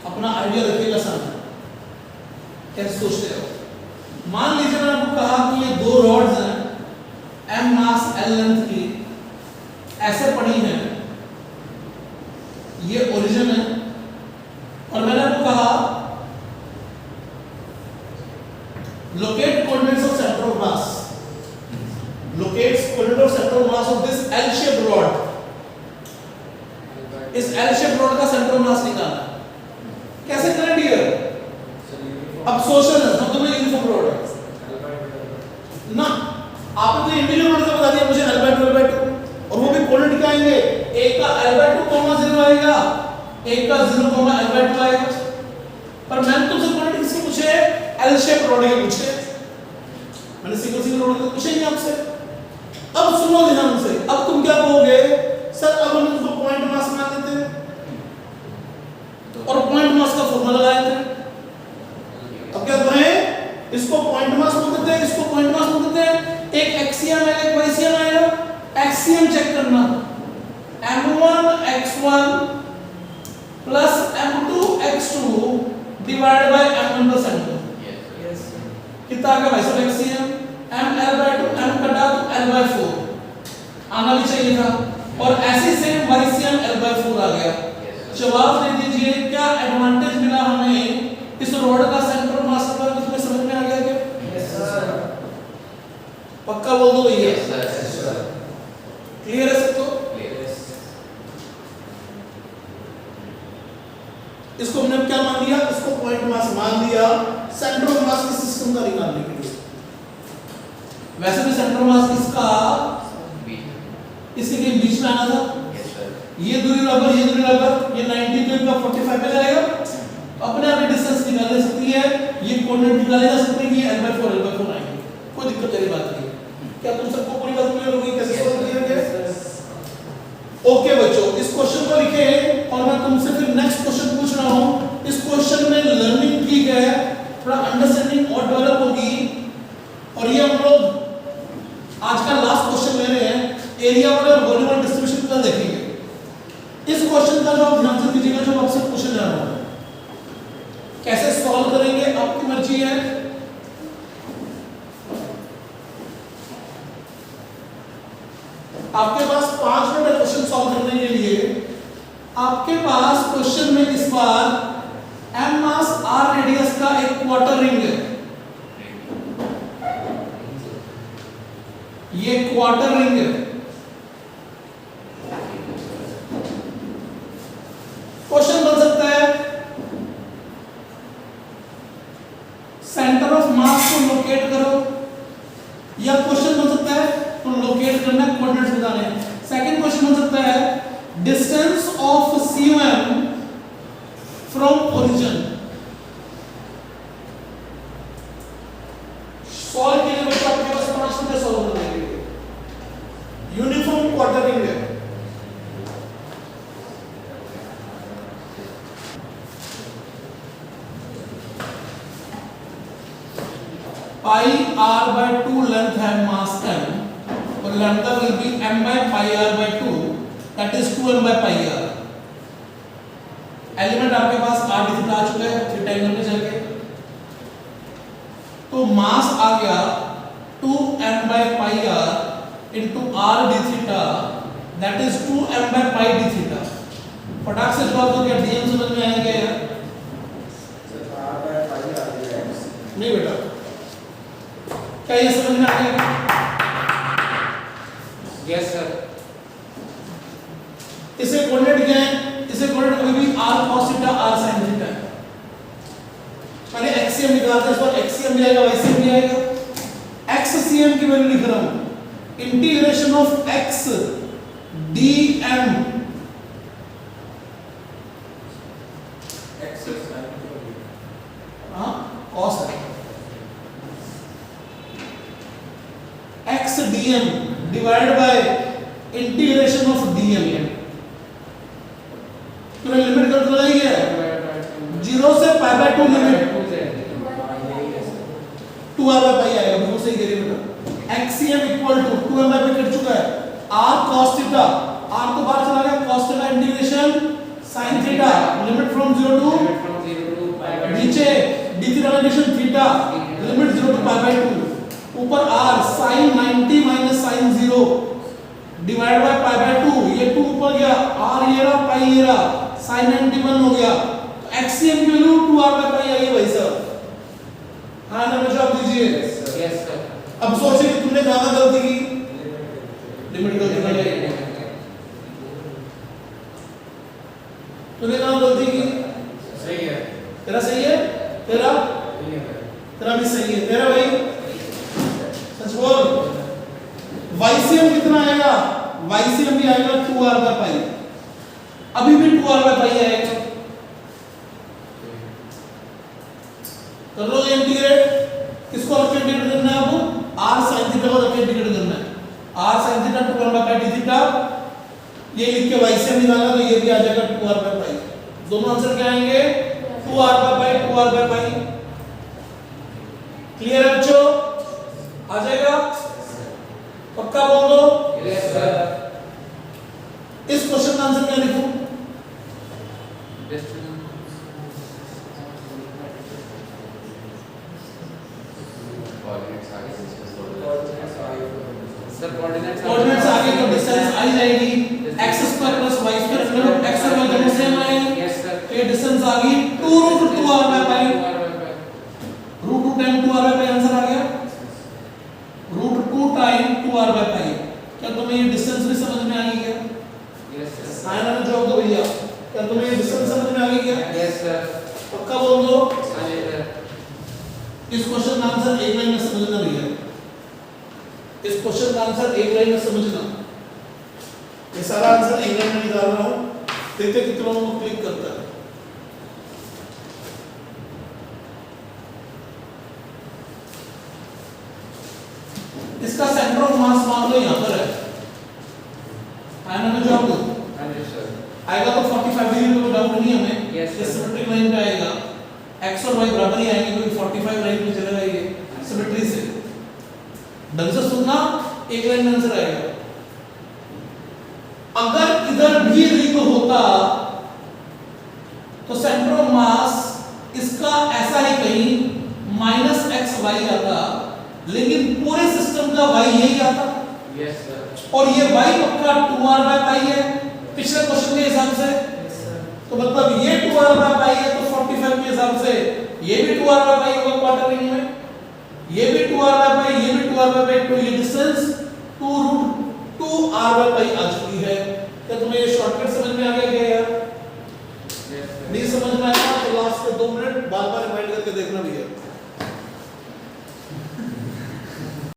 अपना आइडिया रखिएगा सामने, कैसे सोचते हो। मान लीजिए मैंने आपको कहा कि ये दो रॉड्स हैं m मास l लेंथ की, ऐसे पड़ी हैं, ये ओरिजिन है, और मैंने आपको कहा locate coordinates of center of mass, locates coordinate of center of mass of this L shaped rod। इस L shaped rod का center of mass निकालना कैसे करें डियर? अब सोचना है, मतलब ये यूनिफॉर्म रॉड है ना, आपने तो इंडिविजुअल रॉड का बता दिया मुझे L/2 और वो भी कोऑर्डिनेट क्या आएंगे? एक का L/2, 0 आएगा, एक का 0, L/2 आएगा। पर मैंने तुमसे कोऑर्डिनेट किसके पूछे? L शेप रॉड के पूछे, मैंने सिंगल रॉड के पूछे नहीं आपसे। अब सुनो ध्यान से, अब तुम क्या कहोगे? सर अब हम इसको पॉइंट मास मान देते हैं और पॉइंट मास का फॉर्मूला लगाए थे। अब क्या करें? इसको पॉइंट मास बोल देते हैं, इसको पॉइंट मास बोल देते हैं। एक एक्सियम है, एक वाइसियम आएगा। एक्सियम चेक करना, m1 x1 plus m2 x2 divide by m1 plus m2। कितना आ गया भाई साहब? एक्सियम ml/2, m कटा तो l/4 आना भी चाहिए था, और ऐसे सेम वाइसियम l/4 आ गया। जवाब दे दीजिए, क्या एडवांटेज मिला हमें इस रॉड का सेंटर ऑफ मास पर? तुम्हें समझ में आ गया क्या? Yes sir. पक्का बोल दो भैया। Yes sir. क्लियर है सबको? Yes. इसको हमने क्या मान लिया? इसको पॉइंट मास मान लिया सेंटर ऑफ मास के सिस्टम का निकालने के लिए। वैसे भी सेंटर ऑफ मास किसका? इसी के बीच में आना था। Yes sir. ये दूरी बराबर, ये दूरी बराबर, ये 90 तो इनका 45 पे जाएगा। अपने आप डिस्टेंस निकाल ले सकती है, ये कोऑर्डिनेट निकाले जा सकते हैं कि L/4 आएंगे, कोई दिक्कत वाली बात नहीं है। क्या तुम सबको पूरी बात क्लियर हो गई? कैसे सॉल्व करेंगे? ओके बच्चों, इस क्वेश्चन को लिखें और मैं तुमसे फिर नेक्स्ट क्वेश्चन पूछ रहा हूं। इस क्वेश्चन में लर्निंग ठीक है, थोड़ा अंडरस्टैंडिंग और डेवलप होगी, और ये हम लोग आज का लास्ट क्वेश्चन ले रहे हैं, एरिया और वॉल्यूम डिस्ट्रीब्यूशन का देखेंगे। इस क्वेश्चन का जवाब ध्यान से दीजिएगा जो आपसे पूछने जा रहा हूं। कैसे सॉल्व करेंगे आपकी मर्जी है। आपके पास 5 मिनट है क्वेश्चन सॉल्व करने के लिए। आपके पास क्वेश्चन में इस बार m मास r रेडियस का एक क्वार्टर रिंग है। ये क्वार्टर रिंग है। क्वेश्चन बन सकता है सेंटर ऑफ मास को लोकेट करो, या क्वेश्चन बन सकता है तो लोकेट करना, कोऑर्डिनेट्स बताने हैं। सेकंड क्वेश्चन बन सकता है distance of COM from origin. Solve के लिए बच्चों आपके पास 5 मिनट सॉल्व करने के लिए। यूनिफॉर्म क्वार्टरिंग है। पाई r/2 लेंथ है मास m, और lambda will be m/pi r/2, that is 2m/pi r। Element आपके पास r d थीटा आ चुका है, थीटा एंगल में चल के, तो मास आ गया 2m/pi r into r d theta, that is 2m/pi d theta. फटाक से जवाब दो, क्या dm समझ में आया क्या यार? नहीं बेटा, क्या ये समझ में आ गया? Yes, sir. इसे कोऑर्डिनेट क्या है? इसे कोऑर्डिनेट अभी भी r cos theta r sin theta है। पहले एक्सियम निकालते हैं, इस बार एक्सियम भी आएगा वाईसीएम भी आएगा। एक्सियम की वैल्यू लिख रहा हूं, integration of x dm cos है, x dm divide by integration of dm। तूने लिमिट कर लगाई है 0 से पाई बाय 2 लिमिट 2r/पाई आएगा, बिल्कुल सही कह रही है बेटा। एक्सियम इक्वल टू 2m/पाई कट चुका है, r cos थीटा, r तो बाहर चला गया, cos theta integration sin theta, limit from 0 to नीचे d theta integration theta, limit 0 to pi by 2, ऊपर r sin 90 minus sin 0 divide by pi by 2, ये 2 ऊपर गया, r ये रहा, पाई ये रहा, sin 90 1 हो गया। तो एक्सियम की वैल्यू 2r/पाई आई है भाई साहब। हाँ ना, जवाब दीजिए। Yes, sir. अब सोचिए कि तुमने कहां गलती की, लिमिट गलती की, तूने कहां गलती की? सही है। तेरा सही है, तेरा तेरा भी सही है, तेरा भाई सच बोल। वाईसीएम कितना आएगा? वाईसीएम भी आएगा 2r/पाई, अभी भी 2r/पाई आएगा। कर लो इंटीग्रेट, किसको रख के इंटीग्रेट करना है? अब r sin थीटा को रख के इंटीग्रेट करना है। r sin थीटा 2r/पाई d थीटा, ये लिख के वाईसीएम निकालना, तो ये भी आ जाएगा 2r/पाई। दोनों आंसर क्या आएंगे? 2r/पाई 2r/पाई। क्लियर है बच्चों? आ जाएगा, पक्का बोल दो। Yes, sir. इस क्वेश्चन का आंसर क्या लिखूं? कोऑर्डिनेट्स आगे तो डिस्टेंस आई जाएगी, x² + y² x और y दोनों सेम आएंगे। Yes, sir. तो ये डिस्टेंस आ गई 2√2r/पाई, √2 टाइम 2r/पाई आंसर आ गया, √2 टाइम 2r/पाई। क्या तुम्हें ये डिस्टेंस भी समझ में आ गई क्या? Yes, sir. आयना में जवाब दो भैया, क्या तुम्हें ये डिस्टेंस समझ में आ गई क्या? Yes, sir. पक्का बोल दो। हाँ जी, sir. इस क्वेश्चन का आंसर एक लाइन में समझना भैया, इस क्वेश्चन का आंसर एक लाइन में समझना। ये सारा आंसर एक लाइन में निकाल रहा हूं, देखते कितने लोगों को क्लिक करता है। इसका सेंटर ऑफ मास मान लो यहां पर है, आयना में जवाब दो। हाँ जी, sir. आएगा तो 45 डिग्री का डाउट नहीं हमें, Yes, ये sir. सिमेट्रिक लाइन पे आएगा, x और y बराबर ही आएंगे क्योंकि 45 लाइन पे चलेगा ये सिमेट्री से। ढंग से सुनना, एक लाइन में आंसर आएगा। अगर इधर भी रिंग होता तो सेंटर ऑफ मास इसका ऐसा ही कहीं -xy आता, लेकिन पूरे सिस्टम का y यही आता। Yes, sir. और ये y पक्का 2r/पाई है पिछले क्वेश्चन के हिसाब से। तो मतलब ये 2r/पाई है, तो 45 के हिसाब से ये भी 2r/पाई होगा क्वार्टर रिंग में, ये भी 2r/पाई, ये भी 2r/पाई, तो ये डिस्टेंस 2√2r/पाई आ चुकी है। क्या तुम्हें ये शॉर्टकट समझ में आ गया क्या यार? Yes, sir. नहीं समझ में आया तो लास्ट के 2 मिनट बार-बार रिमाइंड करके देखना भैया।